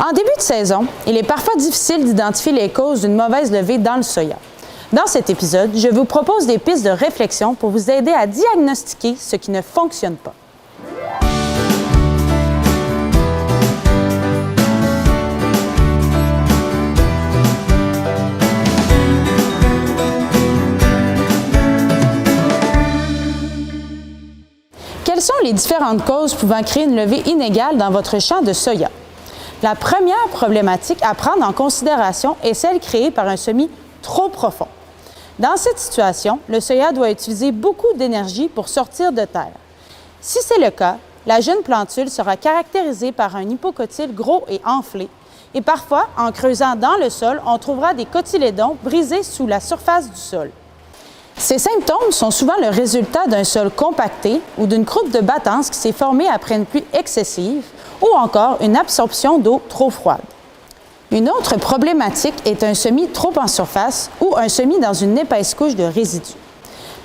En début de saison, il est parfois difficile d'identifier les causes d'une mauvaise levée dans le soya. Dans cet épisode, je vous propose des pistes de réflexion pour vous aider à diagnostiquer ce qui ne fonctionne pas. Quelles sont les différentes causes pouvant créer une levée inégale dans votre champ de soya? La première problématique à prendre en considération est celle créée par un semis trop profond. Dans cette situation, le soya doit utiliser beaucoup d'énergie pour sortir de terre. Si c'est le cas, la jeune plantule sera caractérisée par un hypocotyle gros et enflé, et parfois, en creusant dans le sol, on trouvera des cotylédons brisés sous la surface du sol. Ces symptômes sont souvent le résultat d'un sol compacté ou d'une croûte de battance qui s'est formée après une pluie excessive ou encore une absorption d'eau trop froide. Une autre problématique est un semis trop en surface ou un semis dans une épaisse couche de résidus.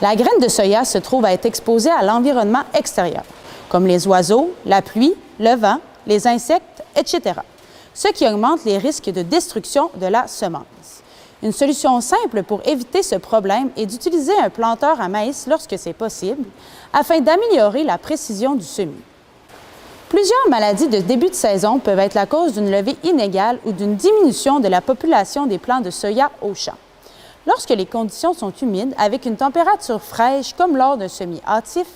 La graine de soya se trouve à être exposée à l'environnement extérieur, comme les oiseaux, la pluie, le vent, les insectes, etc., ce qui augmente les risques de destruction de la semence. Une solution simple pour éviter ce problème est d'utiliser un planteur à maïs lorsque c'est possible, afin d'améliorer la précision du semis. Plusieurs maladies de début de saison peuvent être la cause d'une levée inégale ou d'une diminution de la population des plants de soya au champ. Lorsque les conditions sont humides, avec une température fraîche comme lors d'un semis hâtif,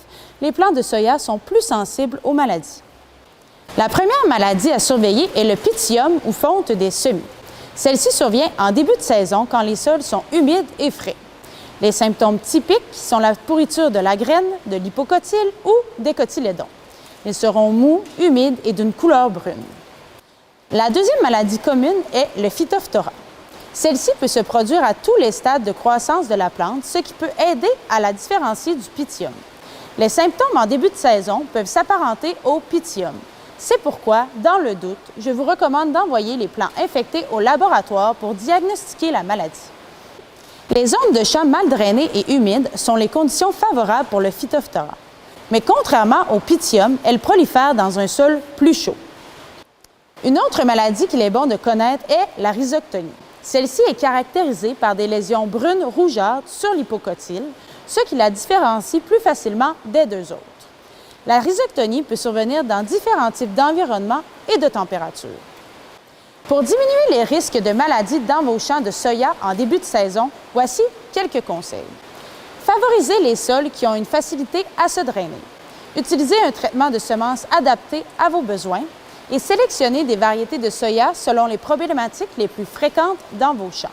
les plants de soya sont plus sensibles aux maladies. La première maladie à surveiller est le pythium ou fonte des semis. Celle-ci survient en début de saison quand les sols sont humides et frais. Les symptômes typiques sont la pourriture de la graine, de l'hypocotyle ou des cotylédons. Ils seront mous, humides et d'une couleur brune. La deuxième maladie commune est le Phytophthora. Celle-ci peut se produire à tous les stades de croissance de la plante, ce qui peut aider à la différencier du pythium. Les symptômes en début de saison peuvent s'apparenter au pythium. C'est pourquoi, dans le doute, je vous recommande d'envoyer les plants infectés au laboratoire pour diagnostiquer la maladie. Les zones de champs mal drainées et humides sont les conditions favorables pour le Phytophthora. Mais contrairement au pythium, elle prolifère dans un sol plus chaud. Une autre maladie qu'il est bon de connaître est la rhizoctonie. Celle-ci est caractérisée par des lésions brunes rougeâtres sur l'hypocotyle, ce qui la différencie plus facilement des deux autres. La rhizoctonie peut survenir dans différents types d'environnements et de températures. Pour diminuer les risques de maladies dans vos champs de soya en début de saison, voici quelques conseils. Favorisez les sols qui ont une facilité à se drainer. Utilisez un traitement de semences adapté à vos besoins et sélectionnez des variétés de soya selon les problématiques les plus fréquentes dans vos champs.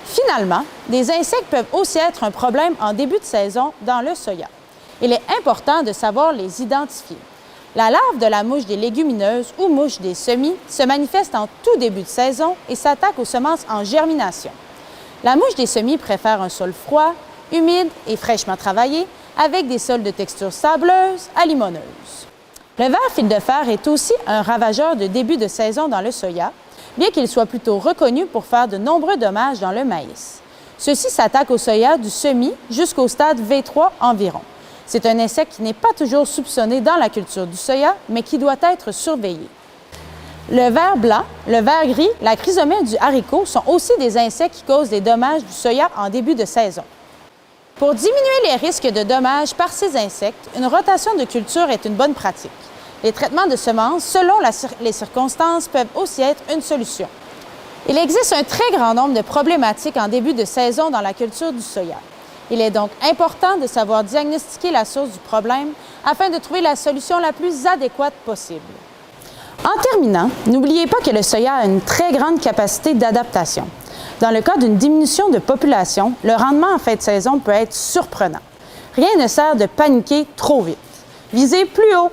Finalement, des insectes peuvent aussi être un problème en début de saison dans le soya. Il est important de savoir les identifier. La larve de la mouche des légumineuses ou mouche des semis se manifeste en tout début de saison et s'attaque aux semences en germination. La mouche des semis préfère un sol froid, humide et fraîchement travaillé, avec des sols de texture sableuse à limoneuse. Le ver fil de fer est aussi un ravageur de début de saison dans le soya, bien qu'il soit plutôt reconnu pour faire de nombreux dommages dans le maïs. Ceux-ci s'attaquent au soya du semis jusqu'au stade V3 environ. C'est un insecte qui n'est pas toujours soupçonné dans la culture du soya, mais qui doit être surveillé. Le ver blanc, le ver gris, la chrysomèle du haricot sont aussi des insectes qui causent des dommages du soya en début de saison. Pour diminuer les risques de dommages par ces insectes, une rotation de culture est une bonne pratique. Les traitements de semences, selon les circonstances, peuvent aussi être une solution. Il existe un très grand nombre de problématiques en début de saison dans la culture du soya. Il est donc important de savoir diagnostiquer la source du problème afin de trouver la solution la plus adéquate possible. En terminant, n'oubliez pas que le soya a une très grande capacité d'adaptation. Dans le cas d'une diminution de population, le rendement en fin de saison peut être surprenant. Rien ne sert de paniquer trop vite. Visez plus haut